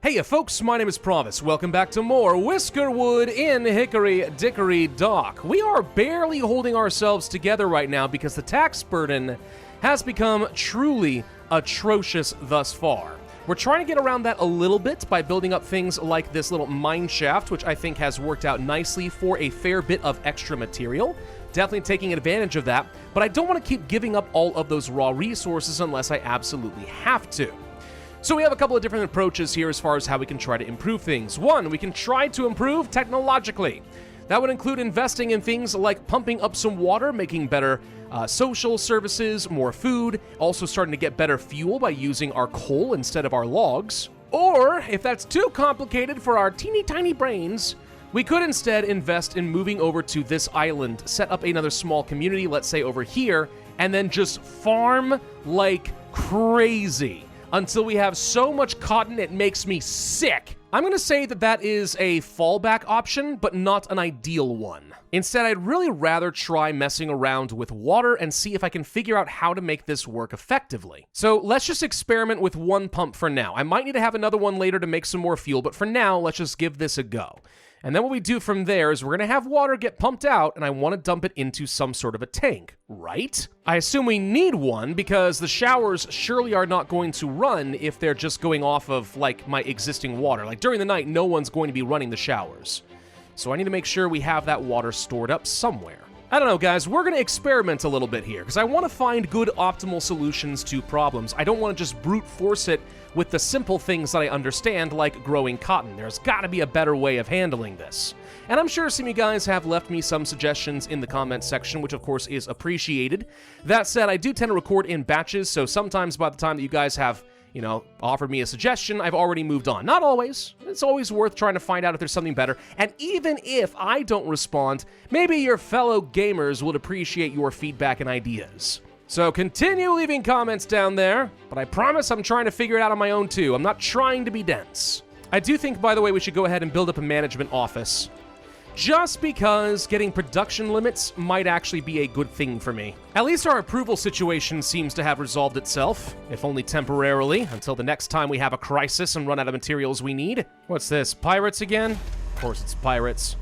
Hey folks, my name is Pravus. Welcome back to more Whiskerwood in Hickory Dickory Dock. We are barely holding ourselves together right now because the tax burden has become truly atrocious thus far. We're trying to get around that a little bit by building up things like this little mine shaft, which I think has worked out nicely for a fair bit of extra material. Definitely taking advantage of that, but I don't want to keep giving up all of those raw resources unless I absolutely have to. So we have a couple of different approaches here as far as how we can try to improve things. One, we can try to improve technologically. That would include investing in things like pumping up some water, making better social services, more food, also starting to get better fuel by using our coal instead of our logs. Or, if that's too complicated for our teeny tiny brains, we could instead invest in moving over to this island, set up another small community, let's say over here, and then just farm like crazy until we have so much cotton it makes me sick. I'm gonna say that that is a fallback option, but not an ideal one. Instead, I'd really rather try messing around with water and see if I can figure out how to make this work effectively. So let's just experiment with one pump for now. I might need to have another one later to make some more fuel, but for now, let's just give this a go. And then what we do from there is we're going to have water get pumped out, and I want to dump it into some sort of a tank, right? I assume we need one because the showers surely are not going to run if they're just going off of, like, my existing water. Like, during the night, no one's going to be running the showers. So I need to make sure we have that water stored up somewhere. I don't know, guys, we're going to experiment a little bit here, because I want to find good optimal solutions to problems. I don't want to just brute force it with the simple things that I understand, like growing cotton. There's got to be a better way of handling this. And I'm sure some of you guys have left me some suggestions in the comments section, which of course is appreciated. That said, I do tend to record in batches, so sometimes by the time that you guys have offered me a suggestion, I've already moved on. Not always. It's always worth trying to find out if there's something better. And even if I don't respond, maybe your fellow gamers would appreciate your feedback and ideas. So continue leaving comments down there, but I promise I'm trying to figure it out on my own too. I'm not trying to be dense. I do think, by the way, we should go ahead and build up a management office. Just because getting production limits might actually be a good thing for me. At least our approval situation seems to have resolved itself, if only temporarily, until the next time we have a crisis and run out of materials we need. What's this, pirates again? Of course it's pirates.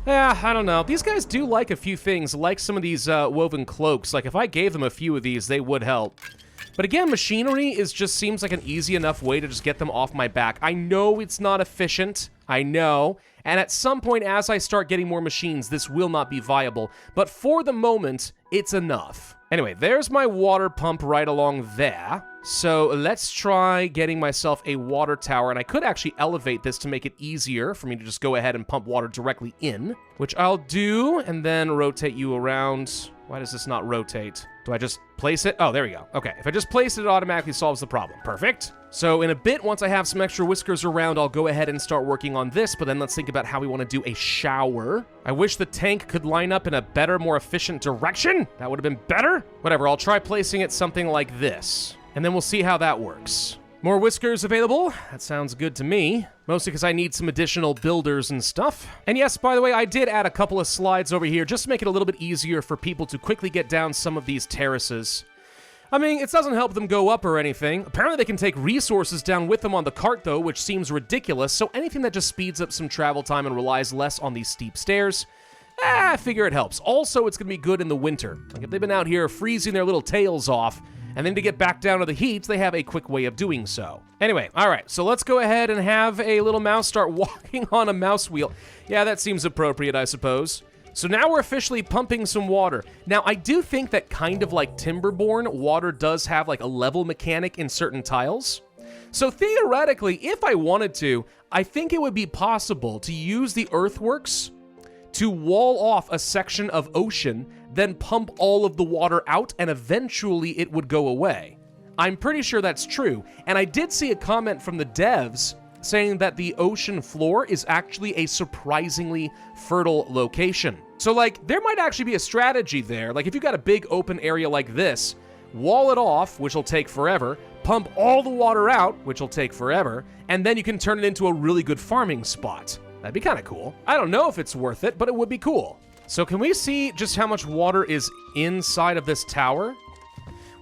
Yeah, I don't know. These guys do like a few things, like some of these woven cloaks. Like, if I gave them a few of these, they would help. But again, machinery just seems like an easy enough way to just get them off my back. I know it's not efficient. I know. And at some point, as I start getting more machines, this will not be viable. But for the moment, it's enough. Anyway, there's my water pump right along there. So let's try getting myself a water tower. And I could actually elevate this to make it easier for me to just go ahead and pump water directly in, which I'll do, and then rotate you around. Why does this not rotate? Do I just place it? Oh, there we go. Okay, if I just place it, it automatically solves the problem. Perfect. So in a bit, once I have some extra whiskers around, I'll go ahead and start working on this, but then let's think about how we want to do a shower. I wish the tank could line up in a better, more efficient direction. That would have been better. Whatever, I'll try placing it something like this, and then we'll see how that works. More whiskers available? That sounds good to me. Mostly because I need some additional builders and stuff. And yes, by the way, I did add a couple of slides over here just to make it a little bit easier for people to quickly get down some of these terraces. I mean, it doesn't help them go up or anything. Apparently they can take resources down with them on the cart though, which seems ridiculous, so anything that just speeds up some travel time and relies less on these steep stairs, I figure it helps. Also, it's gonna be good in the winter. Like, if they've been out here freezing their little tails off, and then to get back down to the heat, they have a quick way of doing so. Anyway, all right, so let's go ahead and have a little mouse start walking on a mouse wheel. Yeah, that seems appropriate, I suppose. So now we're officially pumping some water. Now, I do think that kind of like Timberborn, water does have like a level mechanic in certain tiles. So theoretically, if I wanted to, I think it would be possible to use the earthworks to wall off a section of ocean, then pump all of the water out, and eventually it would go away. I'm pretty sure that's true, and I did see a comment from the devs saying that the ocean floor is actually a surprisingly fertile location. So, like, there might actually be a strategy there. Like, if you got a big open area like this, wall it off, which will take forever, pump all the water out, which will take forever, and then you can turn it into a really good farming spot. That'd be kind of cool. I don't know if it's worth it, but it would be cool. So can we see just how much water is inside of this tower?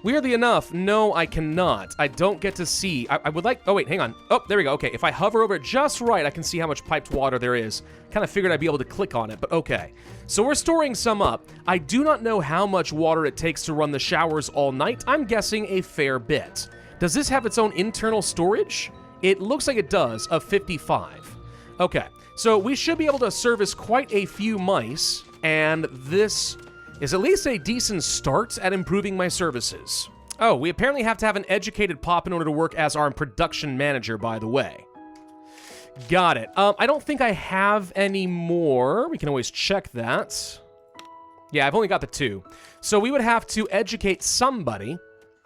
Weirdly enough, no, I cannot. I don't get to see. I would like... Oh, wait, hang on. Oh, there we go. Okay, if I hover over it just right, I can see how much piped water there is. Kind of figured I'd be able to click on it, but okay. So we're storing some up. I do not know how much water it takes to run the showers all night. I'm guessing a fair bit. Does this have its own internal storage? It looks like it does, of 55. Okay, so we should be able to service quite a few mice, and this is at least a decent start at improving my services. Oh, we apparently have to have an educated pop in order to work as our production manager, by the way. Got it. I don't think I have any more. We can always check that. Yeah, I've only got the 2. So we would have to educate somebody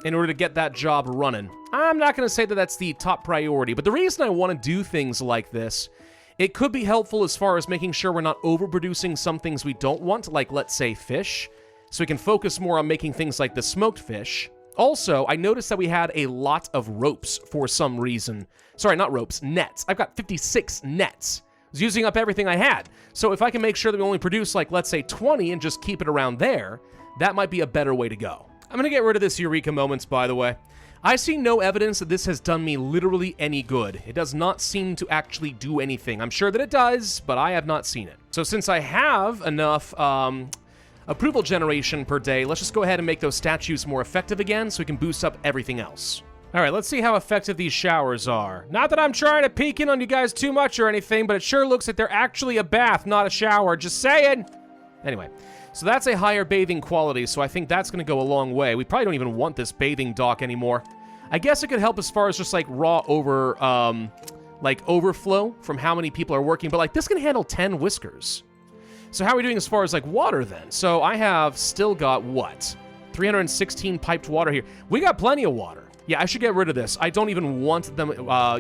in order to get that job running. I'm not going to say that that's the top priority, but the reason I want to do things like this, it could be helpful as far as making sure we're not overproducing some things we don't want, like, let's say, fish, so we can focus more on making things like the smoked fish. Also, I noticed that we had a lot of ropes for some reason. Sorry, not ropes, nets. I've got 56 nets. I was using up everything I had. So if I can make sure that we only produce, like, let's say 20 and just keep it around there, that might be a better way to go. I'm going to get rid of this Eureka Moments, by the way. I see no evidence that this has done me literally any good. It does not seem to actually do anything. I'm sure that it does, but I have not seen it. So since I have enough approval generation per day, let's just go ahead and make those statues more effective again so we can boost up everything else. All right, let's see how effective these showers are. Not that I'm trying to peek in on you guys too much or anything, but it sure looks like they're actually a bath, not a shower. Just saying. Anyway. So that's a higher bathing quality, so I think that's going to go a long way. We probably don't even want this bathing dock anymore. I guess it could help as far as just, like, raw overflow from how many people are working, but, like, this can handle 10 whiskers. So how are we doing as far as, like, water, then? So I have still got, what? 316 piped water here. We got plenty of water. Yeah, I should get rid of this. I don't even want them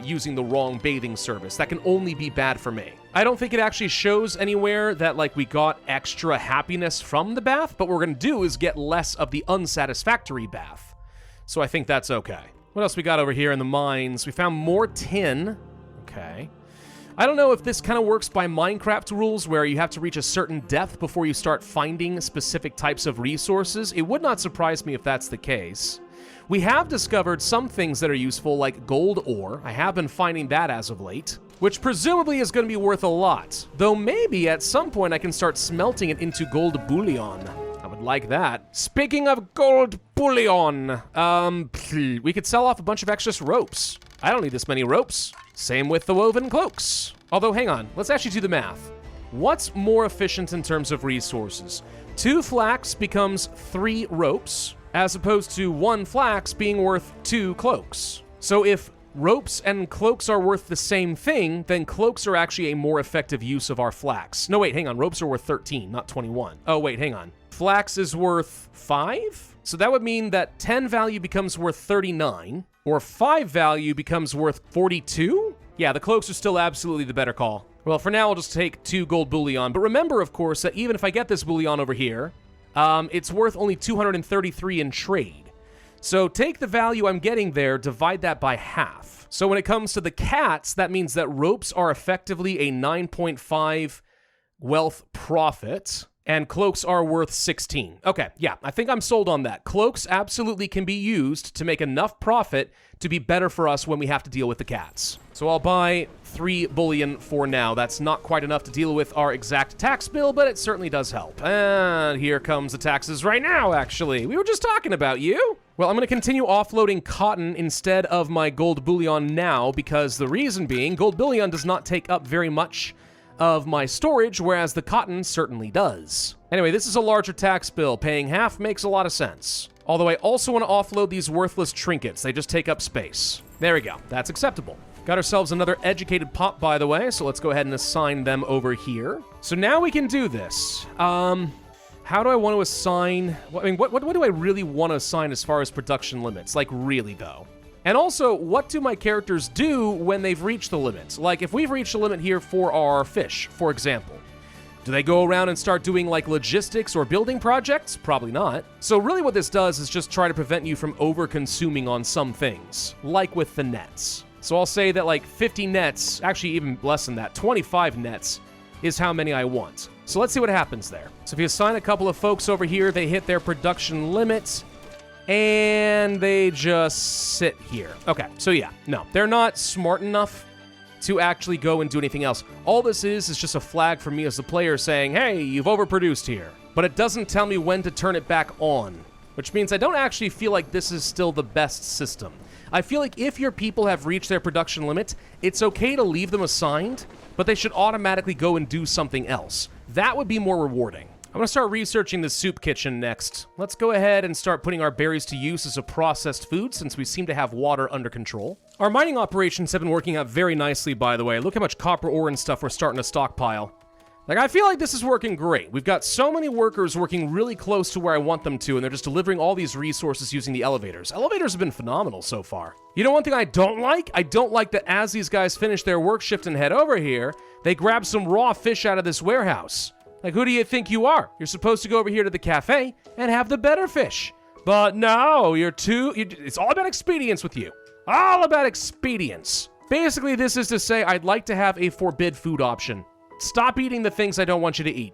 using the wrong bathing service. That can only be bad for me. I don't think it actually shows anywhere that, like, we got extra happiness from the bath, but what we're going to do is get less of the unsatisfactory bath. So I think that's okay. What else we got over here in the mines? We found more tin. Okay. I don't know if this kind of works by Minecraft rules where you have to reach a certain depth before you start finding specific types of resources. It would not surprise me if that's the case. We have discovered some things that are useful, like gold ore. I have been finding that as of late, which presumably is going to be worth a lot. Though maybe at some point I can start smelting it into gold bullion. I would like that. Speaking of gold bullion, we could sell off a bunch of excess ropes. I don't need this many ropes. Same with the woven cloaks. Although, hang on, let's actually do the math. What's more efficient in terms of resources? 2 flax becomes 3 ropes, as opposed to 1 flax being worth 2 cloaks. So if ropes and cloaks are worth the same thing, then cloaks are actually a more effective use of our flax. No, wait, hang on. Ropes are worth 13, not 21. Oh, wait, hang on. Flax is worth 5? So that would mean that 10 value becomes worth 39, or 5 value becomes worth 42? Yeah, the cloaks are still absolutely the better call. Well, for now, I'll just take 2 gold bullion. But remember, of course, that even if I get this bullion over here, it's worth only 233 in trade. So take the value I'm getting there, divide that by half. So when it comes to the cats, that means that ropes are effectively a 9.5 wealth profit, and cloaks are worth 16. Okay, yeah, I think I'm sold on that. Cloaks absolutely can be used to make enough profit to be better for us when we have to deal with the cats. So I'll buy 3 bullion for now. That's not quite enough to deal with our exact tax bill, but it certainly does help. And here comes the taxes right now, actually. We were just talking about you. Well, I'm going to continue offloading cotton instead of my gold bullion now, because the reason being, gold bullion does not take up very much of my storage, whereas the cotton certainly does. Anyway, this is a larger tax bill. Paying half makes a lot of sense. Although I also want to offload these worthless trinkets. They just take up space. There we go. That's acceptable. Got ourselves another educated pop, by the way, so let's go ahead and assign them over here. So now we can do this. How do I want to assign... I mean, what do I really want to assign as far as production limits? Like, really, though? And also, what do my characters do when they've reached the limits? Like, if we've reached a limit here for our fish, for example, do they go around and start doing, like, logistics or building projects? Probably not. So really what this does is just try to prevent you from over-consuming on some things, like with the nets. So I'll say that, like, 50 nets, actually even less than that, 25 nets is how many I want. So let's see what happens there. So if you assign a couple of folks over here, they hit their production limits. and they just sit here. Okay, so yeah, no, they're not smart enough to actually go and do anything else. All this is just a flag for me as the player saying, hey, you've overproduced here. But it doesn't tell me when to turn it back on, which means I don't actually feel like this is still the best system. I feel like if your people have reached their production limit, it's okay to leave them assigned, but they should automatically go and do something else. That would be more rewarding. I'm going to start researching the soup kitchen next. Let's go ahead and start putting our berries to use as a processed food since we seem to have water under control. Our mining operations have been working out very nicely, by the way. Look how much copper ore and stuff we're starting to stockpile. Like, I feel like this is working great. We've got so many workers working really close to where I want them to, and they're just delivering all these resources using the elevators. Elevators have been phenomenal so far. You know one thing I don't like? I don't like that as these guys finish their work shift and head over here, they grab some raw fish out of this warehouse. Like, who do you think you are? You're supposed to go over here to the cafe and have the better fish. But no, it's all about expedience with you. All about expedience. Basically, this is to say I'd like to have a forbid food option. Stop eating the things I don't want you to eat.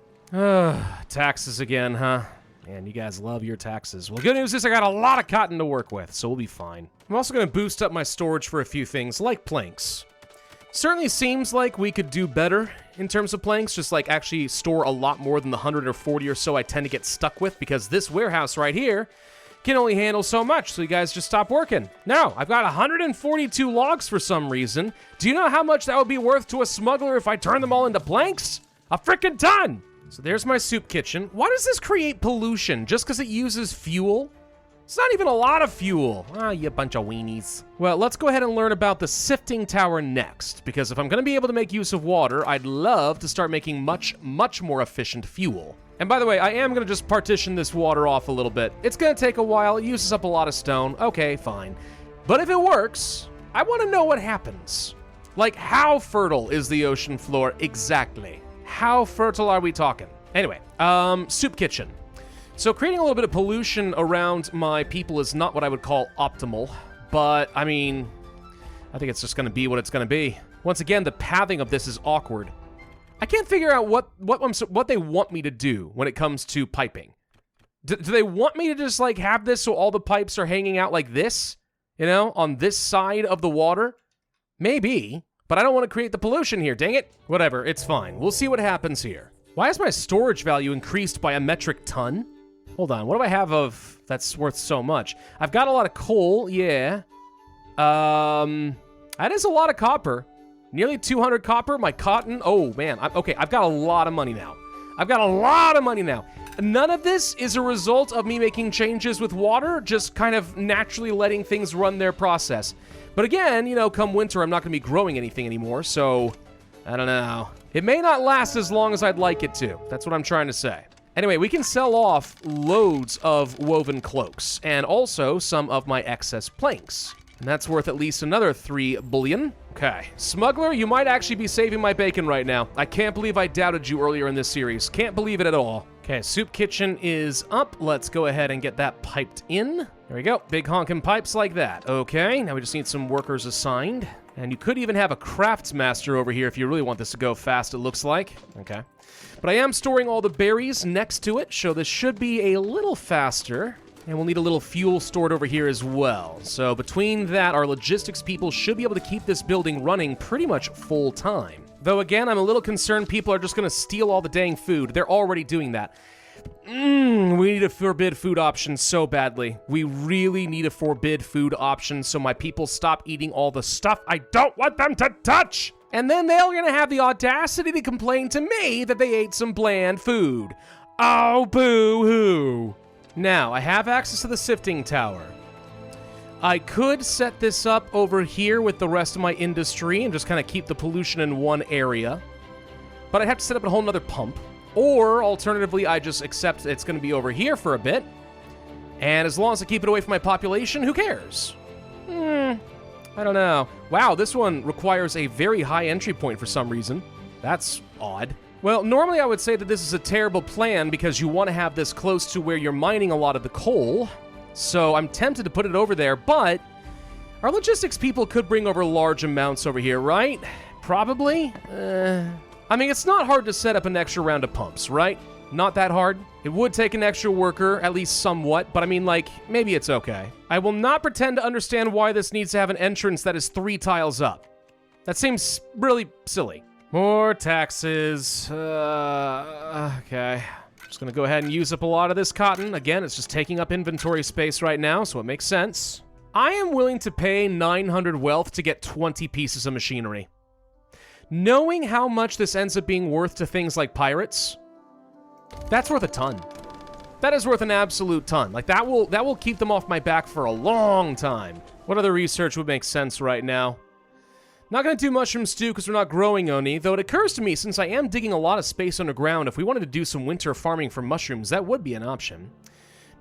Taxes again, huh? Man, you guys love your taxes. Well, good news is I got a lot of cotton to work with, so we'll be fine. I'm also going to boost up my storage for a few things, like planks. Certainly seems like we could do better in terms of planks, just like actually store a lot more than the 140 or so I tend to get stuck with, because this warehouse right here can only handle so much, so you guys just stop working. No, I've got 142 logs for some reason. Do you know how much that would be worth to a smuggler if I turn them all into planks? A frickin' ton! So there's my soup kitchen. Why does this create pollution? Just because it uses fuel? It's not even a lot of fuel. Ah, you bunch of weenies. Well, let's go ahead and learn about the sifting tower next, because if I'm going to be able to make use of water, I'd love to start making much, much more efficient fuel. And by the way, I am going to just partition this water off a little bit. It's going to take a while. It uses up a lot of stone. Okay, fine. But if it works, I want to know what happens. Like, how fertile is the ocean floor exactly? How fertile are we talking? Anyway, soup kitchen. So creating a little bit of pollution around my people is not what I would call optimal, but I mean, I think it's just going to be what it's going to be. Once again, the pathing of this is awkward. I can't figure out what they want me to do when it comes to piping. Do they want me to just like have this so all the pipes are hanging out like this, you know, on this side of the water? Maybe, but I don't want to create the pollution here, dang it. Whatever, it's fine. We'll see what happens here. Why is my storage value increased by a metric ton? Hold on, what do I have of that's worth so much? I've got a lot of coal, yeah. That is a lot of copper. Nearly 200 copper, my cotton, oh man, okay, I've got a lot of money now. I've got a lot of money now. None of this is a result of me making changes with water, just kind of naturally letting things run their process. But again, you know, come winter, I'm not gonna be growing anything anymore, so I don't know. It may not last as long as I'd like it to. That's what I'm trying to say. Anyway, we can sell off loads of woven cloaks, and also some of my excess planks. And that's worth at least another 3 bullion. Okay. Smuggler, you might actually be saving my bacon right now. I can't believe I doubted you earlier in this series. Can't believe it at all. Okay, soup kitchen is up. Let's go ahead and get that piped in. There we go. Big honking pipes like that. Okay, now we just need some workers assigned. And you could even have a craftsmaster over here if you really want this to go fast, it looks like. Okay. But I am storing all the berries next to it, so this should be a little faster. And we'll need a little fuel stored over here as well. So between that, our logistics people should be able to keep this building running pretty much full time. Though again, I'm a little concerned people are just going to steal all the dang food. They're already doing that. We need a forbid food option so badly. We really need a forbid food option so my people stop eating all the stuff I don't want them to touch. And then they're going to have the audacity to complain to me that they ate some bland food. Oh, boo-hoo. Now, I have access to the sifting tower. I could set this up over here with the rest of my industry and just kind of keep the pollution in one area. But I'd have to set up a whole nother pump. Or, alternatively, I just accept it's going to be over here for a bit. And as long as I keep it away from my population, who cares? I don't know. Wow, this one requires a very high entry point for some reason. That's odd. Well, normally I would say that this is a terrible plan because you want to have this close to where you're mining a lot of the coal. So I'm tempted to put it over there, but our logistics people could bring over large amounts over here, right? Probably? I mean, it's not hard to set up an extra round of pumps, right? Not that hard. It would take an extra worker, at least somewhat, but I mean, like, maybe it's okay. I will not pretend to understand why this needs to have an entrance that is 3 tiles up. That seems really silly. More taxes. Okay. Just gonna go ahead and use up a lot of this cotton. Again, it's just taking up inventory space right now, so it makes sense. I am willing to pay 900 wealth to get 20 pieces of machinery. Knowing how much this ends up being worth to things like pirates, that's worth a ton. That is worth an absolute ton. Like, that will keep them off my back for a long time. What other research would make sense right now? Not gonna do mushroom stew because we're not growing oni, though it occurs to me, since I am digging a lot of space underground, if we wanted to do some winter farming for mushrooms, that would be an option.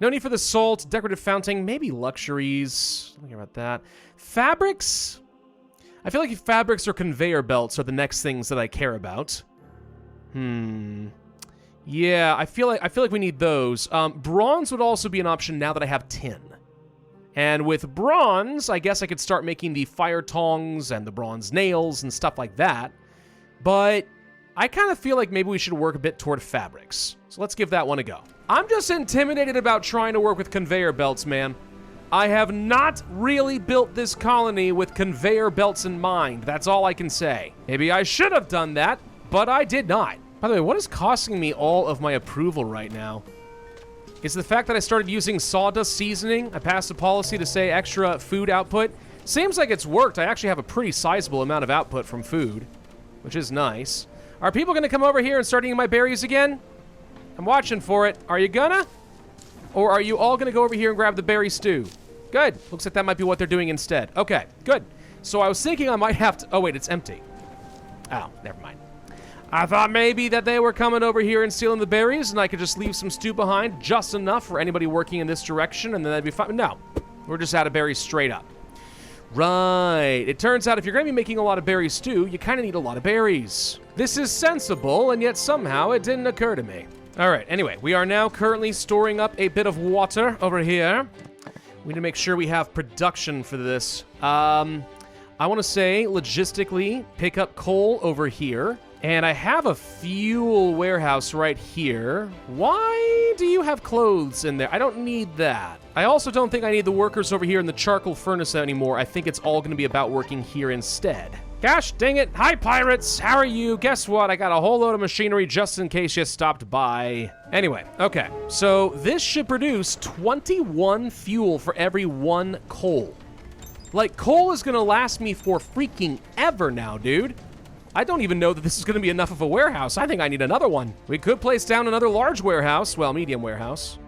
No need for the salt, decorative fountain, maybe luxuries. Think about that. Fabrics? I feel like fabrics or conveyor belts are the next things that I care about. Yeah, I feel like we need those. Bronze would also be an option now that I have tin. And with bronze, I guess I could start making the fire tongs and the bronze nails and stuff like that. But I kind of feel like maybe we should work a bit toward fabrics. So let's give that one a go. I'm just intimidated about trying to work with conveyor belts, man. I have not really built this colony with conveyor belts in mind. That's all I can say. Maybe I should have done that, but I did not. By the way, what is costing me all of my approval right now? Is the fact that I started using sawdust seasoning. I passed a policy to say extra food output. Seems like it's worked. I actually have a pretty sizable amount of output from food, which is nice. Are people gonna come over here and start eating my berries again? I'm watching for it. Are you gonna? Or are you all gonna go over here and grab the berry stew? Good. Looks like that might be what they're doing instead. Okay, good. So I was thinking I might have to... Oh, wait, it's empty. Oh, never mind. I thought maybe that they were coming over here and stealing the berries, and I could just leave some stew behind, just enough for anybody working in this direction, and then that'd be fine. No, we're just out of berries straight up. Right. It turns out if you're going to be making a lot of berry stew, you kind of need a lot of berries. This is sensible, and yet somehow it didn't occur to me. All right, anyway, we are now currently storing up a bit of water over here. We need to make sure we have production for this. I want to say, logistically, pick up coal over here. And I have a fuel warehouse right here. Why do you have clothes in there? I don't need that. I also don't think I need the workers over here in the charcoal furnace anymore. I think it's all going to be about working here instead. Gosh dang it. Hi, pirates. How are you? Guess what? I got a whole load of machinery just in case you stopped by. Anyway, okay. So this should produce 21 fuel for every 1 coal. Like, coal is going to last me for freaking ever now, dude. I don't even know that this is going to be enough of a warehouse. I think I need another one. We could place down another large warehouse, well, medium warehouse.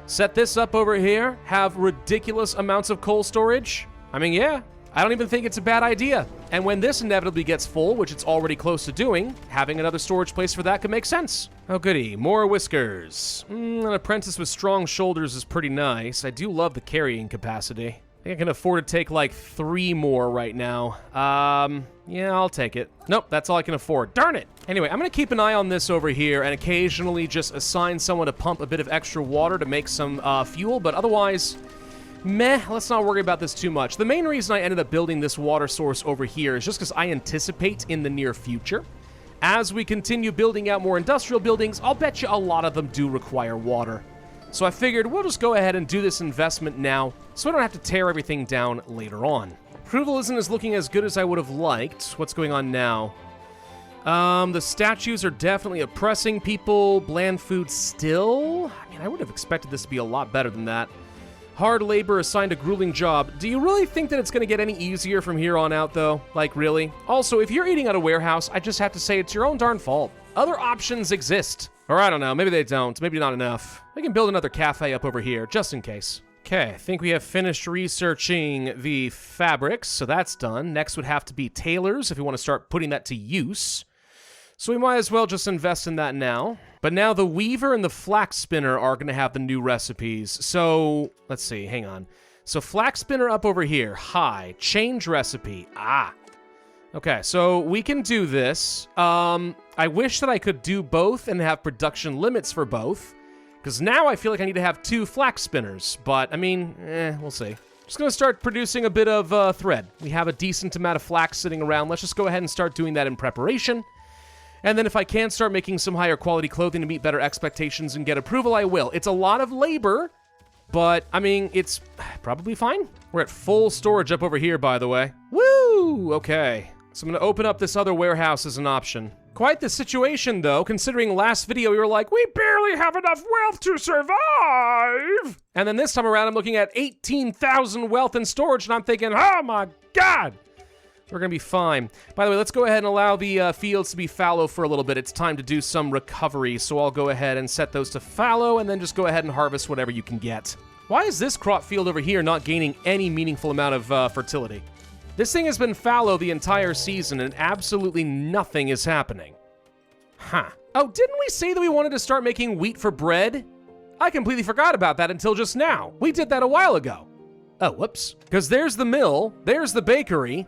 Set this up over here, have ridiculous amounts of coal storage. I mean, yeah, I don't even think it's a bad idea. And when this inevitably gets full, which it's already close to doing, having another storage place for that could make sense. Oh, goody, more whiskers. An apprentice with strong shoulders is pretty nice. I do love the carrying capacity. I think I can afford to take like 3 more right now. Yeah, I'll take it. Nope, that's all I can afford. Darn it! Anyway, I'm gonna keep an eye on this over here and occasionally just assign someone to pump a bit of extra water to make some fuel, but otherwise, meh, let's not worry about this too much. The main reason I ended up building this water source over here is just because I anticipate in the near future, as we continue building out more industrial buildings, I'll bet you a lot of them do require water. So I figured we'll just go ahead and do this investment now, so I don't have to tear everything down later on. Approval isn't looking as good as I would have liked. What's going on now? The statues are definitely oppressing people. Bland food still? I mean, I would have expected this to be a lot better than that. Hard labor assigned a grueling job. Do you really think that it's going to get any easier from here on out, though? Like, really? Also, if you're eating at a warehouse, I just have to say it's your own darn fault. Other options exist. Or I don't know, maybe they don't. Maybe not enough. I can build another cafe up over here, just in case. Okay, I think we have finished researching the fabrics, so that's done. Next would have to be tailors, if we want to start putting that to use. So we might as well just invest in that now. But now the weaver and the flax spinner are going to have the new recipes. So, let's see, hang on. So flax spinner up over here, high, change recipe, Okay, so we can do this. I wish that I could do both and have production limits for both, because now I feel like I need to have 2 flax spinners, but I mean, we'll see. Just gonna start producing a bit of thread. We have a decent amount of flax sitting around. Let's just go ahead and start doing that in preparation. And then if I can start making some higher quality clothing to meet better expectations and get approval, I will. It's a lot of labor, but, I mean, it's probably fine. We're at full storage up over here, by the way. Woo! Okay. So I'm going to open up this other warehouse as an option. Quite the situation, though, considering last video we were like, we barely have enough wealth to survive! And then this time around, I'm looking at 18,000 wealth in storage, and I'm thinking, oh my god! We're gonna be fine. By the way, let's go ahead and allow the fields to be fallow for a little bit. It's time to do some recovery, so I'll go ahead and set those to fallow, and then just go ahead and harvest whatever you can get. Why is this crop field over here not gaining any meaningful amount of fertility? This thing has been fallow the entire season, and absolutely nothing is happening. Huh. Oh, didn't we say that we wanted to start making wheat for bread? I completely forgot about that until just now. We did that a while ago. Oh, whoops. Because there's the mill, there's the bakery.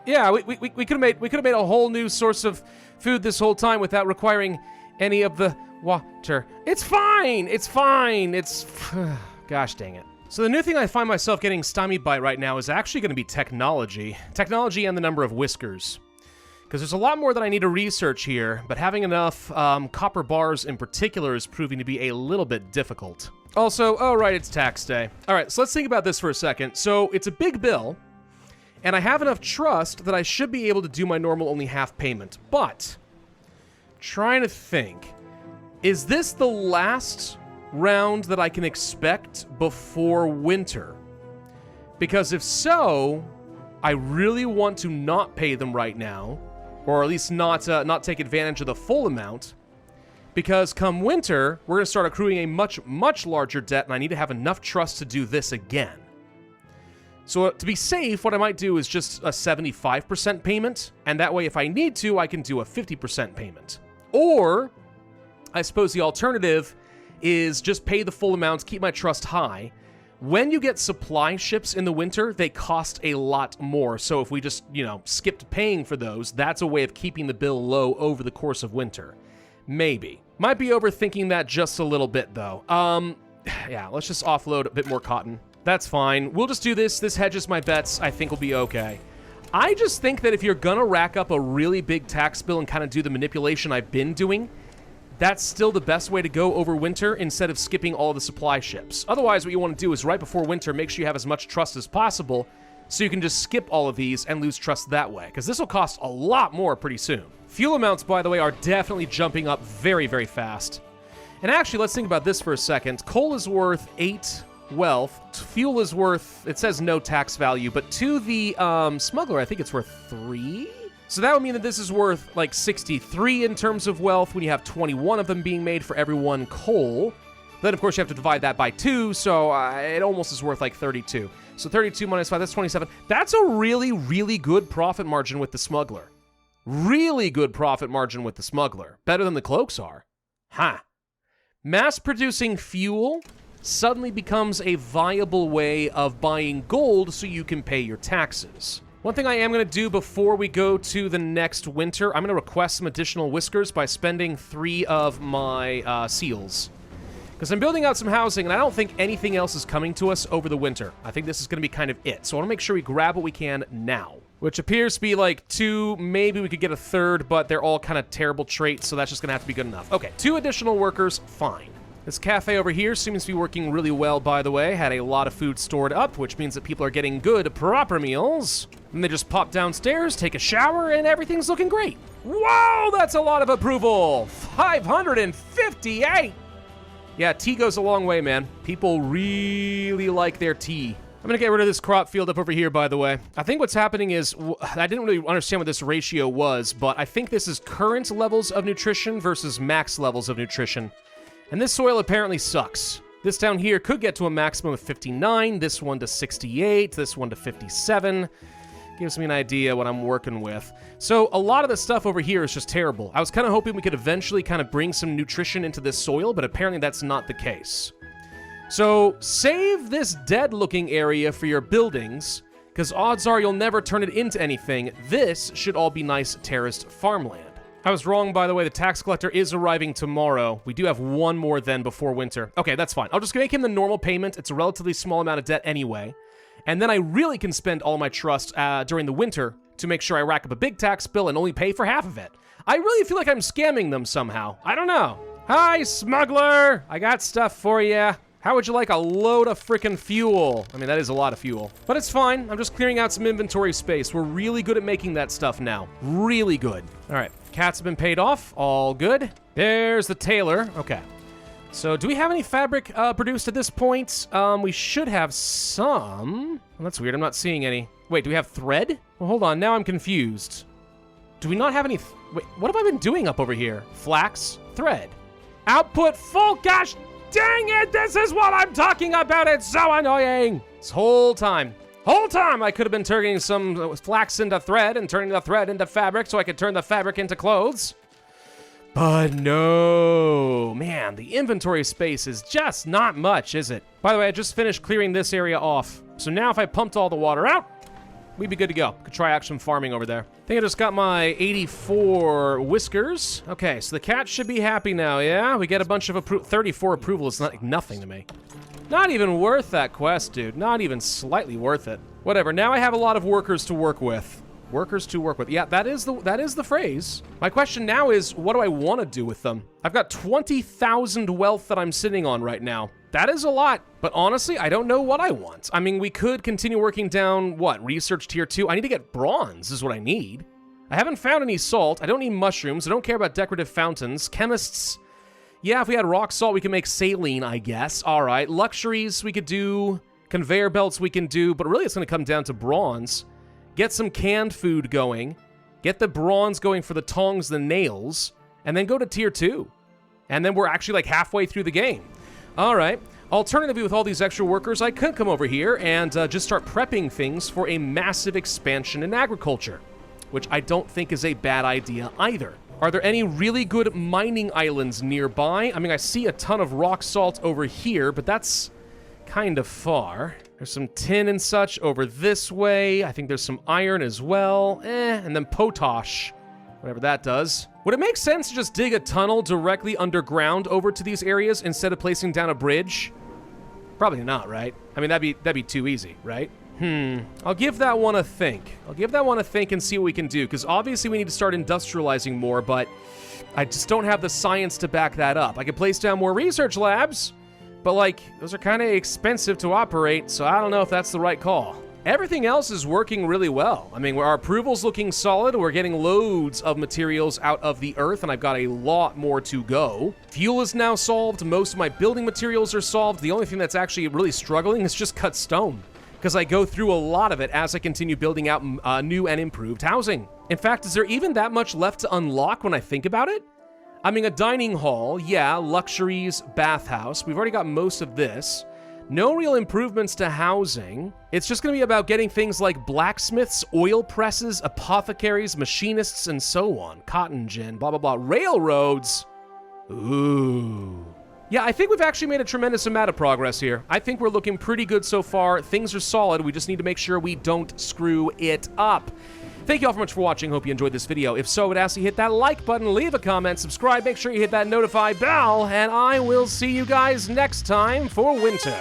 Yeah, we could have made a whole new source of food this whole time without requiring any of the water. It's fine. It's fine. It's gosh dang it. So the new thing I find myself getting stymied by right now is actually going to be technology. Technology and the number of whiskers. Because there's a lot more that I need to research here, but having enough copper bars in particular is proving to be a little bit difficult. Also, oh right, it's tax day. All right, so let's think about this for a second. So it's a big bill, and I have enough trust that I should be able to do my normal only half payment. But, trying to think, is this the last round that I can expect before winter? Because if so, I really want to not pay them right now, or at least not take advantage of the full amount, because come winter, we're going to start accruing a much, much larger debt, and I need to have enough trust to do this again. So to be safe, what I might do is just a 75% payment, and that way if I need to, I can do a 50% payment. Or, I suppose the alternative is just pay the full amount, keep my trust high. When you get supply ships in the winter, they cost a lot more. So if we just, skipped paying for those, that's a way of keeping the bill low over the course of winter. Maybe. Might be overthinking that just a little bit, though. Yeah, let's just offload a bit more cotton. That's fine. We'll just do this. This hedges my bets. I think we'll be okay. I just think that if you're gonna rack up a really big tax bill and kind of do the manipulation I've been doing, that's still the best way to go over winter instead of skipping all the supply ships. Otherwise, what you want to do is right before winter, make sure you have as much trust as possible so you can just skip all of these and lose trust that way, because this will cost a lot more pretty soon. Fuel amounts, by the way, are definitely jumping up very, very fast. And actually, let's think about this for a second. Coal is worth 8 wealth. Fuel is worth, it says no tax value, but to the smuggler, I think it's worth 3? So that would mean that this is worth like 63 in terms of wealth when you have 21 of them being made for every one coal. Then, of course, you have to divide that by 2, so it almost is worth like 32. So 32 minus 5, that's 27. That's a really, really good profit margin with the smuggler. Really good profit margin with the smuggler. Better than the cloaks are. Huh. Mass-producing fuel suddenly becomes a viable way of buying gold so you can pay your taxes. One thing I am going to do before we go to the next winter, I'm going to request some additional whiskers by spending 3 of my seals. Because I'm building out some housing, and I don't think anything else is coming to us over the winter. I think this is going to be kind of it. So I want to make sure we grab what we can now. Which appears to be like 2, maybe we could get a 3rd, but they're all kind of terrible traits, so that's just going to have to be good enough. Okay, 2 additional workers, fine. This cafe over here seems to be working really well, by the way. Had a lot of food stored up, which means that people are getting good, proper meals. And they just pop downstairs, take a shower, and everything's looking great. Whoa, that's a lot of approval! 558! Yeah, tea goes a long way, man. People really like their tea. I'm gonna get rid of this crop field up over here, by the way. I think what's happening is, I didn't really understand what this ratio was, but I think this is current levels of nutrition versus max levels of nutrition. And this soil apparently sucks. This down here could get to a maximum of 59, this one to 68, this one to 57. Gives me an idea what I'm working with. So a lot of the stuff over here is just terrible. I was kind of hoping we could eventually kind of bring some nutrition into this soil, but apparently that's not the case. So save this dead-looking area for your buildings, because odds are you'll never turn it into anything. This should all be nice terraced farmland. I was wrong, by the way. The tax collector is arriving tomorrow. We do have one more then before winter. Okay, that's fine. I'll just make him the normal payment. It's a relatively small amount of debt anyway. And then I really can spend all my trust during the winter to make sure I rack up a big tax bill and only pay for half of it. I really feel like I'm scamming them somehow. I don't know. Hi, smuggler. I got stuff for you. How would you like a load of frickin' fuel? I mean, that is a lot of fuel. But it's fine. I'm just clearing out some inventory space. We're really good at making that stuff now. Really good. All right. Cats have been paid off. All good. There's the tailor. Okay. So do we have any fabric produced at this point? We should have some. Well, that's weird. I'm not seeing any. Wait, do we have thread? Well, hold on. Now I'm confused. Do we not have any... Wait, what have I been doing up over here? Flax, thread. Output full. Gosh dang it. This is what I'm talking about. It's so annoying. This whole time I could have been turning some flax into thread and turning the thread into fabric so I could turn the fabric into clothes. But no, man, the inventory space is just not much, is it? By the way, I just finished clearing this area off. So now if I pumped all the water out, we'd be good to go. Could try out some farming over there. I think I just got my 84 whiskers. Okay, so the cat should be happy now, yeah? We get a bunch of 34 approval is like nothing to me. Not even worth that quest, dude. Not even slightly worth it. Whatever, now I have a lot of workers to work with. Workers to work with. Yeah, that is the phrase. My question now is, what do I want to do with them? I've got 20,000 wealth that I'm sitting on right now. That is a lot, but honestly, I don't know what I want. I mean, we could continue working down, what, research tier 2? I need to get bronze is what I need. I haven't found any salt. I don't need mushrooms. I don't care about decorative fountains. Chemists, yeah, if we had rock salt, we can make saline, I guess. All right, luxuries we could do. Conveyor belts we can do, but really it's going to come down to bronze. Get some canned food going. Get the bronze going for the tongs, the nails, and then go to tier 2. And then we're actually like halfway through the game. All right. Alternatively, with all these extra workers, I could come over here and just start prepping things for a massive expansion in agriculture, which I don't think is a bad idea either. Are there any really good mining islands nearby? I mean, I see a ton of rock salt over here, but that's kind of far. There's some tin and such over this way. I think there's some iron as well. And then potash, whatever that does. Would it make sense to just dig a tunnel directly underground over to these areas instead of placing down a bridge? Probably not, right? I mean, that'd be too easy, right? I'll give that one a think. I'll give that one a think and see what we can do, because obviously we need to start industrializing more, but I just don't have the science to back that up. I could place down more research labs, but like, those are kind of expensive to operate, so I don't know if that's the right call. Everything else is working really well. I mean, our approval's looking solid. We're getting loads of materials out of the earth, and I've got a lot more to go. Fuel is now solved. Most of my building materials are solved. The only thing that's actually really struggling is just cut stone, because I go through a lot of it as I continue building out new and improved housing. In fact, is there even that much left to unlock when I think about it? I mean, a dining hall, yeah, luxuries, bathhouse. We've already got most of this. No real improvements to housing. It's just going to be about getting things like blacksmiths, oil presses, apothecaries, machinists, and so on. Cotton gin, blah, blah, blah. Railroads. Ooh. Yeah, I think we've actually made a tremendous amount of progress here. I think we're looking pretty good so far. Things are solid. We just need to make sure we don't screw it up. Thank you all very much for watching. Hope you enjoyed this video. If so, I would ask you hit that like button, leave a comment, subscribe, make sure you hit that notify bell, and I will see you guys next time for winter.